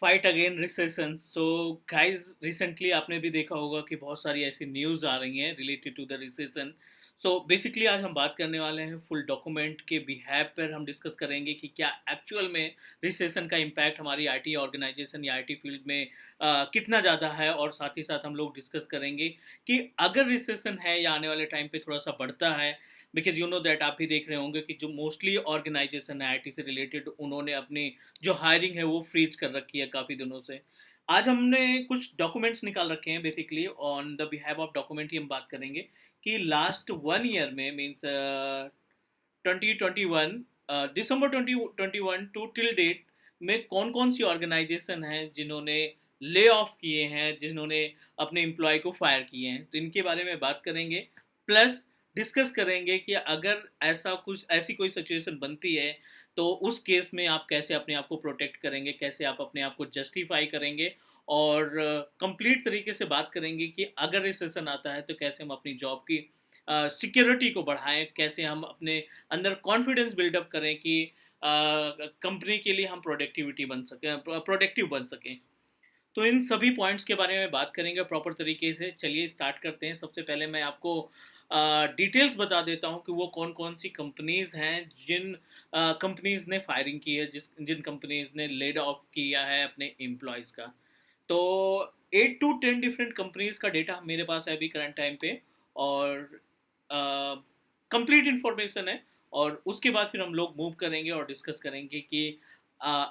Fight again recession. So guys, recently आपने भी देखा होगा कि बहुत सारी ऐसी न्यूज़ आ रही हैं related to the recession. So basically आज हम बात करने वाले हैं फुल डॉक्यूमेंट के बिहेव पर। हम डिस्कस करेंगे कि क्या एक्चुअल में रिसेशन का इम्पैक्ट हमारी आईटी ऑर्गेनाइजेशन या आईटी फील्ड में कितना ज़्यादा है, और साथ ही साथ हम लोग डिस्कस करेंगे कि अगर रिसेशन है या आने वाले टाइम पे थोड़ा सा बढ़ता है। बिकॉज यू नो दैट आप भी देख रहे होंगे कि जो मोस्टली ऑर्गेनाइजेशन है आईटी से रिलेटेड, उन्होंने अपनी जो हायरिंग है वो फ्रीज कर रखी है काफ़ी दिनों से। आज हमने कुछ डॉक्यूमेंट्स निकाल रखे हैं, basically on the behalf of document ही हम बात करेंगे कि लास्ट 1 ईयर में मीन्स 2021, दिसंबर 2021 टू टिल डेट में कौन कौन सी ऑर्गेनाइजेशन हैं जिन्होंने ले ऑफ किए हैं, जिन्होंने अपने एम्प्लॉय को फायर किए हैं, तो इनके बारे में बात करेंगे। प्लस डिस्कस करेंगे कि अगर ऐसा कुछ ऐसी कोई सिचुएशन बनती है तो उस केस में आप कैसे अपने आप को प्रोटेक्ट करेंगे, कैसे आप अपने आप को जस्टिफाई करेंगे, और कंप्लीट तरीके से बात करेंगे कि अगर रिसेशन आता है तो कैसे हम अपनी जॉब की सिक्योरिटी को बढ़ाएं, कैसे हम अपने अंदर कॉन्फिडेंस बिल्डअप करें कि कंपनी के लिए हम प्रोडक्टिव बन सकें। तो इन सभी पॉइंट्स के बारे में बात करेंगे प्रॉपर तरीके से। चलिए स्टार्ट करते हैं। सबसे पहले मैं आपको डिटेल्स बता देता हूँ कि वो कौन कौन सी कंपनीज हैं जिन कंपनीज ने फायरिंग की है, जिन कंपनीज ने लेड ऑफ किया है अपने एम्प्लॉयज़ का। तो 8 to 10 डिफरेंट कंपनीज का डेटा मेरे पास है अभी करंट टाइम पे, और कंप्लीट इन्फॉर्मेशन है। और उसके बाद फिर हम लोग मूव करेंगे और डिस्कस करेंगे कि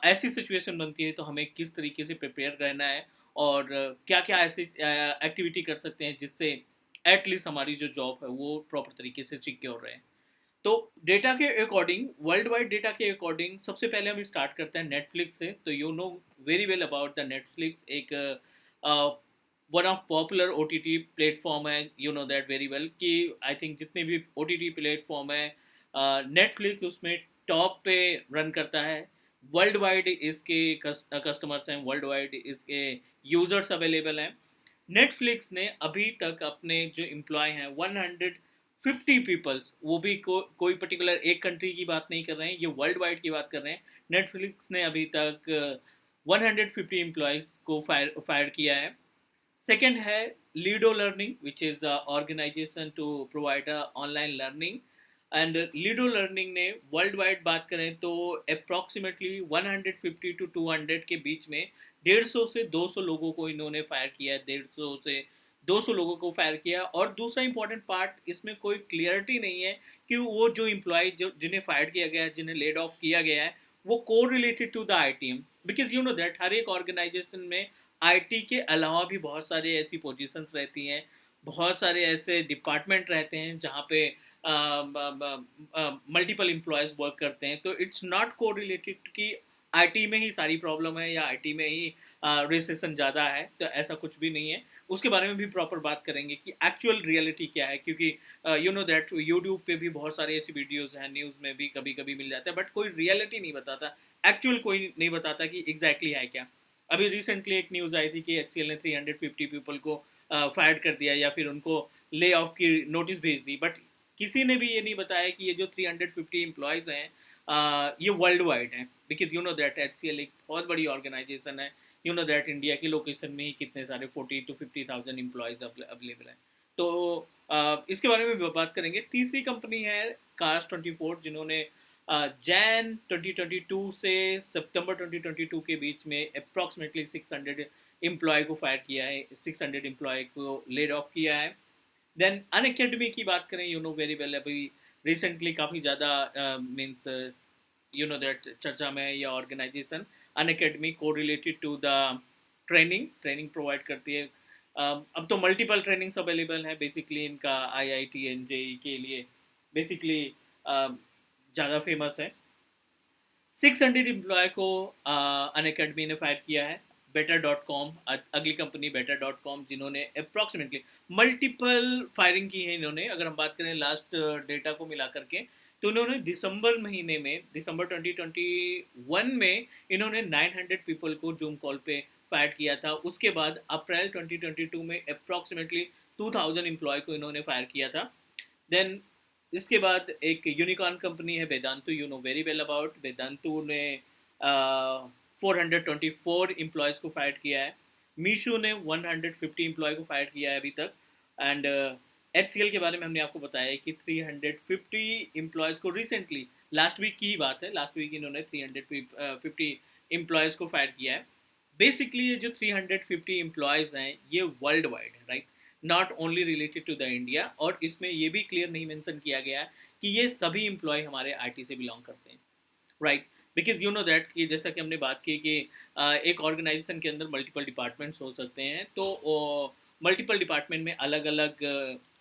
ऐसी सिचुएशन बनती है तो हमें किस तरीके से प्रिपेयर रहना है, और क्या क्या ऐसी एक्टिविटी कर सकते हैं जिससे एटलीस्ट हमारी जो जॉब है वो प्रॉपर तरीके से सिक्योर रहे। तो डेटा के अकॉर्डिंग, वर्ल्ड वाइड डेटा के अकॉर्डिंग, सबसे पहले हम स्टार्ट करते हैं नेटफ्लिक्स से। तो you know very well about the Netflix, एक one of popular O T T platform है। You know that very well कि आई थिंक जितने भी ओ टी टी प्लेटफॉर्म है, नेटफ्लिक्स उसमें टॉप पे रन करता है। वर्ल्ड वाइड इसके कस्टमर्स हैं, वर्ल्ड वाइड इसके यूजर्स अवेलेबल हैं। नेटफ्लिक्स ने अभी तक अपने जो एम्प्लॉय हैं 150 पीपल्स, वो भी कोई पर्टिकुलर एक कंट्री की बात नहीं कर रहे हैं, ये वर्ल्ड वाइड की बात कर रहे हैं। नेटफ्लिक्स ने अभी तक 150 एम्प्लॉयज़ को फायर किया है। सेकेंड है Lido learning, which is the organization to provide online learning. And Lido learning ने वर्ल्ड वाइड बात करें तो अप्रॉक्सीमेटली 150 to 200 के बीच में 150 से 200 लोगों को इन्होंने फायर किया है। 150 से 200 लोगों को फायर किया। और दूसरा इंपॉर्टेंट पार्ट, इसमें कोई क्लियरिटी नहीं है कि वो जो इम्प्लॉय जो जिन्हें फायर किया गया है, जिन्हें लेड ऑफ किया गया है, वो को related to the I T M. Because you know that हर एक ऑर्गेनाइजेशन में आईटी के अलावा भी बहुत सारे ऐसी पोजीशंस रहती हैं, बहुत सारे ऐसे डिपार्टमेंट रहते हैं जहाँ पे मल्टीपल एम्प्लॉयज़ वर्क करते हैं। तो इट्स नॉट को रिलेटेड कि आईटी में ही सारी प्रॉब्लम है या आईटी में ही रिसेशन ज़्यादा है, तो ऐसा कुछ भी नहीं है। उसके बारे में भी प्रॉपर बात करेंगे कि एक्चुअल रियलिटी क्या है, क्योंकि यू नो दैट यूट्यूब पे भी बहुत सारी ऐसी वीडियोज़ हैं, न्यूज़ में भी कभी कभी मिल जाता है, बट कोई रियलिटी नहीं बताता। एक्चुअल कोई नहीं बताता कि एग्जैक्टली है क्या। अभी रिसेंटली एक न्यूज़ आई थी कि एचसीएल ने 350 पीपल को फायर कर दिया, या फिर उनको ले ऑफ की नोटिस भेज दी। बट किसी ने भी ये नहीं बताया कि ये जो 350 एम्प्लॉयज़ हैं ये वर्ल्ड वाइड हैं। Because you know that HCL एक बहुत बड़ी ऑर्गेनाइजेशन है। यू नो दैट इंडिया की लोकेशन में ही कितने सारे 40 to 50,000 एम्प्लॉयज़ अवेलेबल हैं। तो इसके बारे में भी बात करेंगे। तीसरी कंपनी है Cars24, जिन्होंने जैन 2022 से सितंबर 2022 के बीच में अप्रॉक्सीमेटली 600 एम्प्लॉय को फायर किया है, 600 एम्प्लॉय को लेड ऑफ किया है। देन अन अकेडमी की बात करें, यू नो वेरी वेल, अभी रिसेंटली काफ़ी ज़्यादा मीन्स यू नो दैट चर्चा में यह ऑर्गेनाइजेशन अन अकेडमी को related to the training provide करती है। अब तो मल्टीपल ट्रेनिंग्स अवेलेबल हैं, बेसिकली इनका आईआईटी एनजेई के लिए बेसिकली ज़्यादा फेमस है। 600 एम्प्लॉय को अन अकेडमी ने फायर किया है। बेटर डॉट कॉम, अगली कंपनी बेटर डॉट कॉम, जिन्होंने अप्रॉक्सीमेटली मल्टीपल फायरिंग की है इन्होंने। अगर हम बात करें लास्ट डेटा को मिला करके, तो इन्होंने दिसंबर महीने में, दिसंबर 2021 में इन्होंने 900 पीपल को जूम कॉल पे फायर किया था। उसके बाद अप्रैल 2022 में अप्रॉक्सीमेटली 2000 एम्प्लॉय को इन्होंने फायर किया था। देन इसके बाद एक यूनिकॉर्न कंपनी है Vedantu, you know very well about Vedantu ने 424 एम्प्लॉयज़ को फायर किया है। मीशो ने 150 एम्प्लॉय को फायर किया है अभी तक। एंड एचसीएल के बारे में हमने आपको बताया है कि 350 एम्प्लॉयज़ को रिसेंटली, लास्ट वीक की ही बात है, लास्ट वीक इन्होंने 350 एम्प्लॉयज़ को फायर किया है। बेसिकली ये जो 350 एम्प्लॉयज़ हैं ये वर्ल्ड वाइड है, right, not only related to the India. और इसमें ये भी क्लियर नहीं मेंशन किया गया है कि ये सभी एम्प्लॉय हमारे आईटी से बिलोंग करते हैं, right. Because you know that कि जैसा कि हमने बात की कि एक ऑर्गेनाइजेशन के अंदर मल्टीपल डिपार्टमेंट्स हो सकते हैं, तो मल्टीपल डिपार्टमेंट में अलग अलग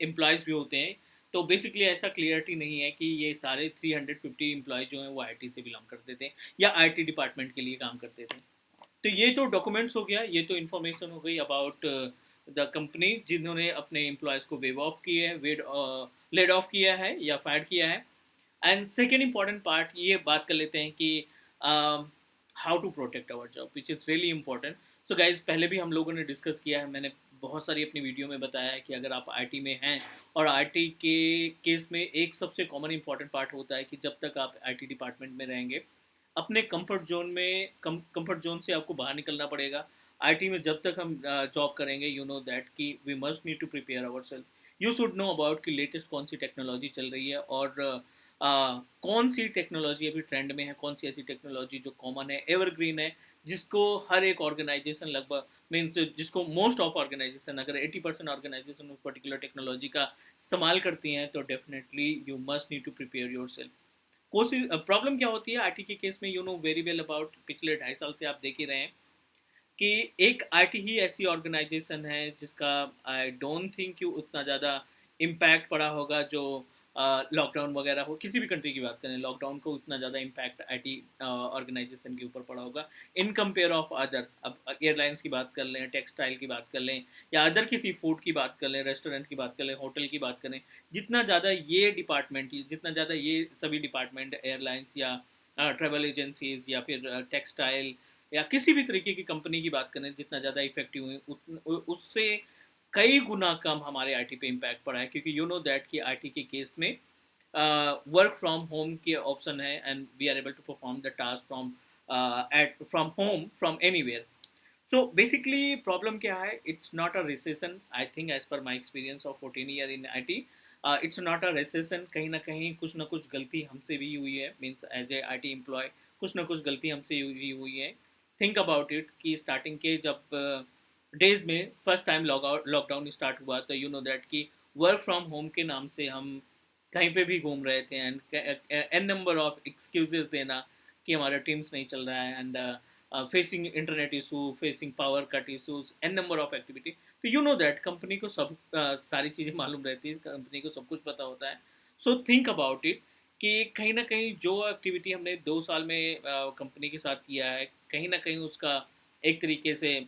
एम्प्लॉयज़ भी होते हैं। तो बेसिकली ऐसा क्लियरिटी नहीं है कि ये सारे 350 एम्प्लॉय जो हैं वो आईटी से बिलोंग करते थे या आईटी डिपार्टमेंट के लिए काम करते थे। तो ये तो डॉक्यूमेंट्स हो गया, ये तो इन्फॉर्मेशन हो गई अबाउट द कंपनी जिन्होंने अपने एम्प्लॉयज़ को वेव ऑफ किए है, लेड ऑफ किया है या फायर किया है। एंड सेकेंड इंपॉर्टेंट पार्ट ये बात कर लेते हैं कि how to protect our job which is really important. So guys, पहले भी हम लोगों ने डिस्कस किया है, मैंने बहुत सारी अपनी वीडियो में बताया है कि अगर आप आईटी में हैं और आईटी के केस में एक सबसे कॉमन इंपॉर्टेंट पार्ट होता है कि जब तक आप आईटी डिपार्टमेंट में रहेंगे अपने कंफर्ट जोन में कंफर्ट जोन से आपको बाहर निकलना पड़ेगा। आईटी में जब तक हम जॉब करेंगे, यू नो दैट कि we must need to prepare our self. You should know about कि लेटेस्ट कौन सी टेक्नोलॉजी चल रही है और कौन सी टेक्नोलॉजी अभी ट्रेंड में है, कौन सी ऐसी टेक्नोलॉजी जो कॉमन है, एवरग्रीन है, जिसको हर एक ऑर्गेनाइजेशन लगभग मीन्स जिसको मोस्ट ऑफ ऑर्गेनाइजेशन, अगर 80% ऑर्गेनाइजेशन उस पर्टिकुलर टेक्नोलॉजी का इस्तेमाल करती हैं तो definitely you must need to prepare your self. कोशिश प्रॉब्लम क्या होती है आईटी के केस में, you know very well about, पिछले 2.5 साल से आप देख ही रहे हैं कि एक आईटी ही ऐसी ऑर्गेनाइजेशन है जिसका आई डोंट थिंक कि उतना ज़्यादा इम्पैक्ट पड़ा होगा जो लॉकडाउन वगैरह हो, किसी भी कंट्री की बात करें, लॉकडाउन को उतना ज़्यादा इम्पैक्ट आईटी ऑर्गेनाइजेशन के ऊपर पड़ा होगा इन कंपेयर ऑफ अदर। अब एयरलाइंस की बात कर लें, टेक्सटाइल की बात कर लें, या अदर किसी फूड की बात कर लें, रेस्टोरेंट की बात कर लें, होटल की बात करें, जितना ज़्यादा ये डिपार्टमेंट, जितना ज़्यादा ये सभी डिपार्टमेंट, एयरलाइंस या ट्रेवल एजेंसीज या फिर टेक्सटाइल या किसी भी तरीके की कंपनी की बात करें, जितना ज़्यादा इफेक्टिव हुई उससे कई गुना कम हमारे आईटी पे इम्पैक्ट पड़ा है, क्योंकि यू नो दैट कि आईटी के केस में वर्क फ्रॉम होम के ऑप्शन है and we are able to perform the task from at from home from anywhere. So basically problem क्या है, it's not a recession, I think as per my experience of 14 year in I T, it's not a recession. कहीं ना कहीं कुछ ना कुछ गलती हमसे भी हुई है, means as a I T employ कुछ ना कुछ गलती हमसे हुई है। थिंक अबाउट इट कि स्टार्टिंग के जब डेज में फर्स्ट टाइम लॉकडाउन स्टार्ट हुआ तो यू नो दैट कि वर्क फ्रॉम होम के नाम से हम कहीं पे भी घूम रहे थे and an number of excuses देना कि हमारा टीम्स नहीं चल रहा है, and facing internet issue, facing power cut issues, an number of activity. तो यू नो दैट कंपनी को सब सारी चीज़ें मालूम रहती है, कंपनी को सब कुछ पता होता है। सो थिंक अबाउट इट कि कहीं ना कहीं जो एक्टिविटी हमने 2 साल में कंपनी के साथ किया है, कहीं ना कहीं उसका एक तरीके से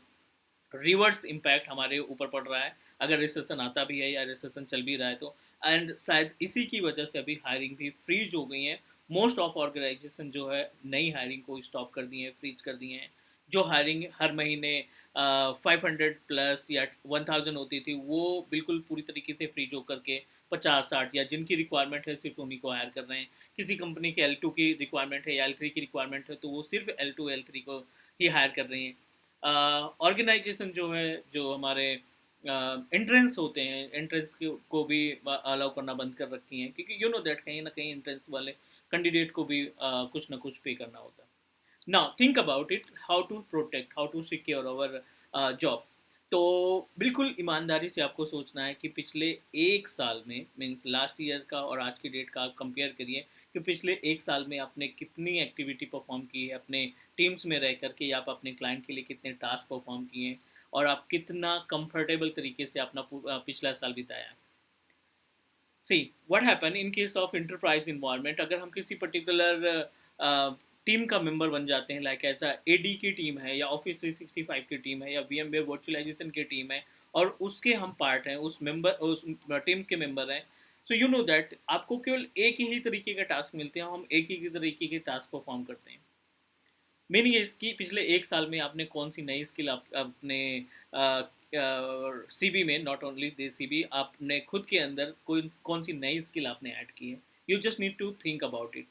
रिवर्स इम्पैक्ट हमारे ऊपर पड़ रहा है, अगर रिसेशन आता भी है या रिसेशन चल भी रहा है तो। एंड शायद इसी की वजह से अभी हायरिंग भी फ्रीज हो गई है। मोस्ट ऑफ ऑर्गेनाइजेशन जो है नई हायरिंग को स्टॉप कर दिए हैं, फ्रीज कर दिए हैं। जो हायरिंग हर महीने 500 प्लस या 1000 होती थी वो बिल्कुल पूरी तरीके से फ्रीज होकर के 50-60 या जिनकी रिक्वायरमेंट है सिर्फ उन्हीं को हायर कर रहे हैं। किसी कंपनी के L2 की रिक्वायरमेंट है या L3 की रिक्वायरमेंट है तो वो सिर्फ L2 L3 को ही हायर कर रही हैं। ऑर्गेनाइजेशन जो है, जो हमारे एंट्रेंस होते हैं, एंट्रेंस को भी अलाउ करना बंद कर रखी हैं, क्योंकि यू नो दैट कहीं ना कहीं एंट्रेंस वाले कैंडिडेट को भी कुछ ना कुछ पे करना होता है। Now think about it, how to protect, how to secure our job. तो बिल्कुल ईमानदारी से आपको सोचना है कि पिछले 1 साल में, मीन्स लास्ट ईयर का और आज की डेट का आप कंपेयर करिए कि पिछले 1 साल में आपने कितनी एक्टिविटी परफॉर्म की है अपने टीम्स में रह करके, या आप अपने क्लाइंट के लिए कितने टास्क परफॉर्म किए हैं और आप कितना कंफर्टेबल तरीके से अपना पिछला साल बिताया है। See what happen in case of enterprise environment, अगर हम किसी पर्टिकुलर टीम का मेंबर बन जाते हैं, लाइक ऐसा एडी की टीम है या ऑफिस 365 की टीम है या VMware वर्चुअलाइजेशन की टीम है और उसके हम पार्ट हैं, उस टीम्स के मेंबर हैं। सो यू नो दैट आपको केवल एक ही तरीके के टास्क मिलते हैं, हम एक ही तरीके के टास्क परफॉर्म करते हैं। मीनिंग है इसकी, पिछले 1 साल में आपने कौन सी नई स्किल अपने सीबी में, नॉट ओनली दे सीबी, आपने खुद के अंदर कोई कौन सी नई स्किल आपने ऐड की है। You just need to think about it.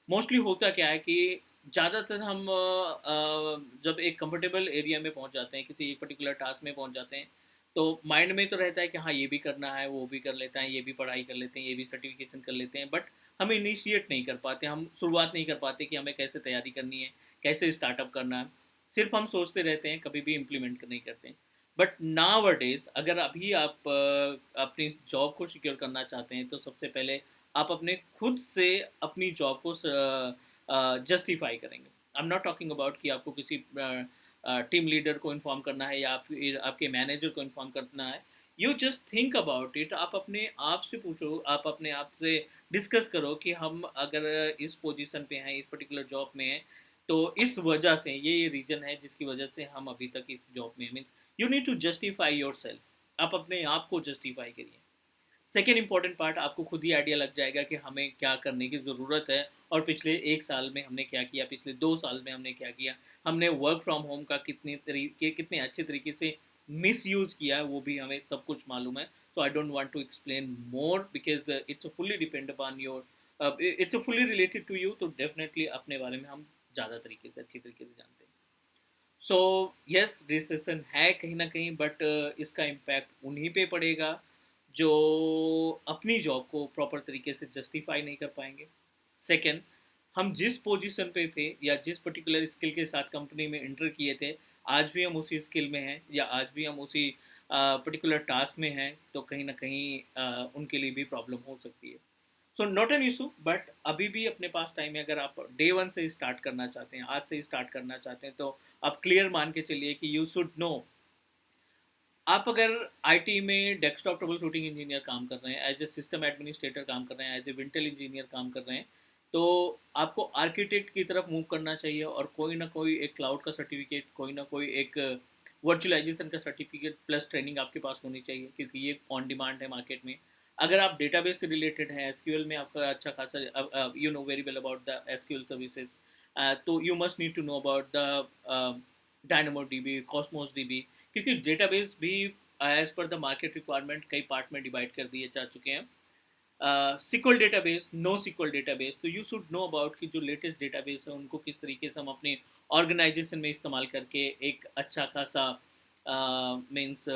Mostly होता क्या है कि ज़्यादातर हम जब एक कंफर्टेबल एरिया में पहुंच जाते हैं, किसी एक पर्टिकुलर टास्क में पहुंच जाते हैं, तो माइंड में तो रहता है कि हाँ ये भी करना है, वो भी कर लेते हैं, ये भी पढ़ाई कर लेते हैं, ये भी सर्टिफिकेशन कर लेते हैं, बट हम इनिशिएट नहीं कर पाते, हम शुरुआत नहीं कर पाते कि हमें कैसे तैयारी करनी है, कैसे स्टार्टअप करना है। सिर्फ हम सोचते रहते हैं, कभी भी इम्प्लीमेंट नहीं करते हैं। बट नाउ डेज अगर अभी आप अपनी जॉब को सिक्योर करना चाहते हैं, तो सबसे पहले आप अपने खुद से अपनी जॉब को जस्टिफाई करेंगे। I am not talking about कि आपको किसी टीम लीडर को इन्फॉर्म करना है या आपके मैनेजर को इन्फॉर्म करना है। You just think about it, आप अपने आप से पूछो, आप अपने आप से डिस्कस करो कि हम अगर इस पोजीशन पे हैं, इस पर्टिकुलर जॉब में हैं, तो इस वजह से ये रीज़न है जिसकी वजह से हम अभी तक इस जॉब में, means you need to justify yourself. आप अपने आप को जस्टिफाई करिए। सेकेंड इंपॉर्टेंट पार्ट, आपको खुद ही आइडिया लग जाएगा कि हमें क्या करने की ज़रूरत है, और पिछले 1 साल में हमने क्या किया, पिछले 2 साल में हमने क्या किया, हमने वर्क फ्रॉम होम का कितने अच्छे तरीके से मिस यूज़ किया है, वो भी हमें सब कुछ मालूम है। So I don't want to explain more, because it's fully depend upon your, it's fully related to you, तो डेफिनेटली अपने बारे में हम ज़्यादा तरीके से, अच्छी तरीके से जानते हैं। सो यस, रिसेशन है कहीं ना कहीं, बट इसका इम्पैक्ट उन्हीं पे पड़ेगा जो अपनी जॉब को प्रॉपर तरीके से जस्टिफाई नहीं कर पाएंगे। सेकंड, हम जिस पोजीशन पे थे या जिस पर्टिकुलर स्किल के साथ कंपनी में एंटर किए थे, आज भी हम उसी स्किल में हैं या आज भी हम उसी पर्टिकुलर टास्क में हैं, तो कहीं ना कहीं उनके लिए भी प्रॉब्लम हो सकती है। So not an issue, but अभी भी अपने पास टाइम है। अगर आप डे वन से स्टार्ट करना चाहते हैं, आज से स्टार्ट करना चाहते हैं, तो आप क्लियर मान के चलिए कि यू शुड नो। आप अगर आईटी में डेस्कटॉप ट्रबल शूटिंग इंजीनियर काम कर रहे हैं, एज ए सिस्टम एडमिनिस्ट्रेटर काम कर रहे हैं, एज ए विंटेल इंजीनियर काम कर रहे हैं, तो आपको आर्किटेक्ट की तरफ मूव करना चाहिए, और कोई ना कोई एक क्लाउड का सर्टिफिकेट, कोई ना कोई एक वर्चुअलाइजेशन का सर्टिफिकेट प्लस ट्रेनिंग आपके पास होनी चाहिए, क्योंकि ये ऑन डिमांड है मार्केट में। अगर आप डेटाबेस से रिलेटेड हैं, एसक्यूएल में आपका अच्छा खासा, you know very well about the SQL services, तो you must need to know about the Dynamo DB, Cosmos DB, क्योंकि डेटाबेस भी as per the market requirement कई पार्ट में डिवाइड कर दिए जा चुके हैं। SQL database, no SQL database, तो यू शुड नो अबाउट कि जो लेटेस्ट डेटाबेस है उनको किस तरीके से हम अपने ऑर्गेनाइजेशन में इस्तेमाल करके एक अच्छा खासा मीन्स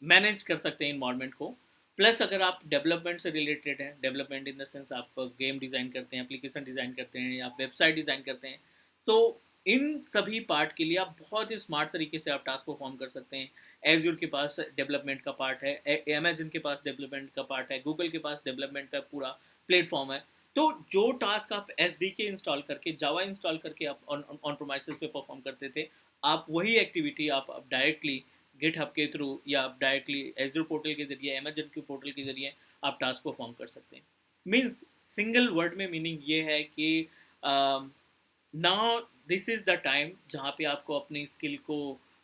मैनेज कर सकते हैं इन्वायरमेंट को। प्लस अगर आप डेवलपमेंट से रिलेटेड हैं, डेवलपमेंट इन द सेंस आप गेम डिज़ाइन करते हैं, एप्लीकेशन डिज़ाइन करते हैं, या आप वेबसाइट डिज़ाइन करते हैं, तो इन सभी पार्ट के लिए आप बहुत ही स्मार्ट तरीके से आप टास्क परफॉर्म कर सकते हैं। एज्यूर के पास डेवलपमेंट का पार्ट है, अमेजन के पास डेवलपमेंट का पार्ट है, गूगल के पास डेवलपमेंट का पूरा प्लेटफॉर्म है। तो जो टास्क आप एस डी के इंस्टॉल करके, जावा इंस्टॉल करके आप ऑन प्रोमाइसिस पे परफॉर्म करते थे, आप वही एक्टिविटी आप डायरेक्टली गिट हब के थ्रू या आप डायरेक्टली एज्यूर पोर्टल के जरिए, अमेजन के पोर्टल के जरिए आप टास्क परफॉर्म कर सकते हैं। मीन्स सिंगल वर्ड में मीनिंग ये है कि now this is the time जहाँ पे आपको अपनी स्किल को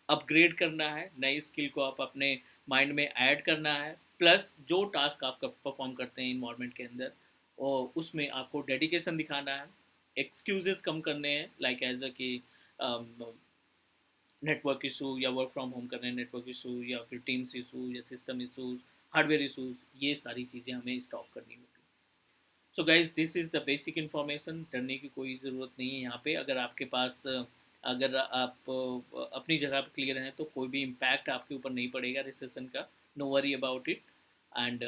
अपग्रेड करना है, नई स्किल को आप अपने माइंड में ऐड करना है, प्लस जो टास्क आप परफॉर्म करते हैं इन्वायरमेंट के अंदर, और उसमें आपको डेडिकेशन दिखाना है, एक्सक्यूजेस कम करने हैं, लाइक एज अ कि नेटवर्क इशू या वर्क फ्रॉम होम कर रहे हैं, नेटवर्क इशू या फिर टीम्स इशू या सिस्टम इशूज़, हार्डवेयर इशूज़, ये सारी चीज़ें हमें स्टॉप करनी होगी। So guys, this is the basic information, डरने की कोई ज़रूरत नहीं है यहाँ पे। अगर आपके पास अगर आप अपनी जगह पर क्लियर हैं, तो कोई भी इम्पैक्ट आपके ऊपर नहीं पड़ेगा रिसेशन का, no worry about it. And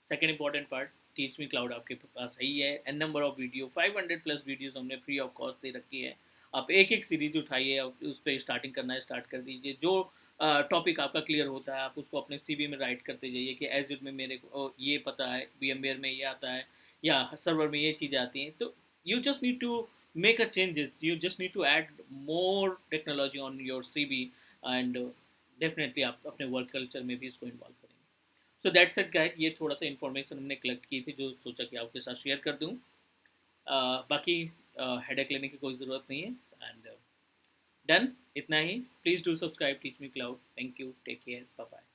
second important part, teach me cloud आपके पास है ही है, an number of video, 500 plus videos हमने फ्री ऑफ कॉस्ट दे रखी है। आप एक एक सीरीज उठाइए, उस पर स्टार्टिंग करना है स्टार्ट कर दीजिए। जो टॉपिक आपका क्लियर होता है, आप उसको अपने सीवी में राइट करते जाइए कि एज में मेरे को ये पता है, VMware में ये आता है, या सर्वर में ये चीज़ें आती हैं। तो you just need to make a changes, you just need to add more technology on your CV, and definitely आप अपने वर्क कल्चर में भी इसको इन्वॉल्व करेंगे। सो दैट्स इट गाइड, ये थोड़ा सा इन्फॉर्मेशन हमने कलेक्ट की थी, जो सोचा कि आपके साथ शेयर कर दूँ। बाकी हेडेक लेने की कोई ज़रूरत नहीं है। एंड डन, इतना ही। Please do subscribe Teach me Cloud. Thank you, take care, bye bye.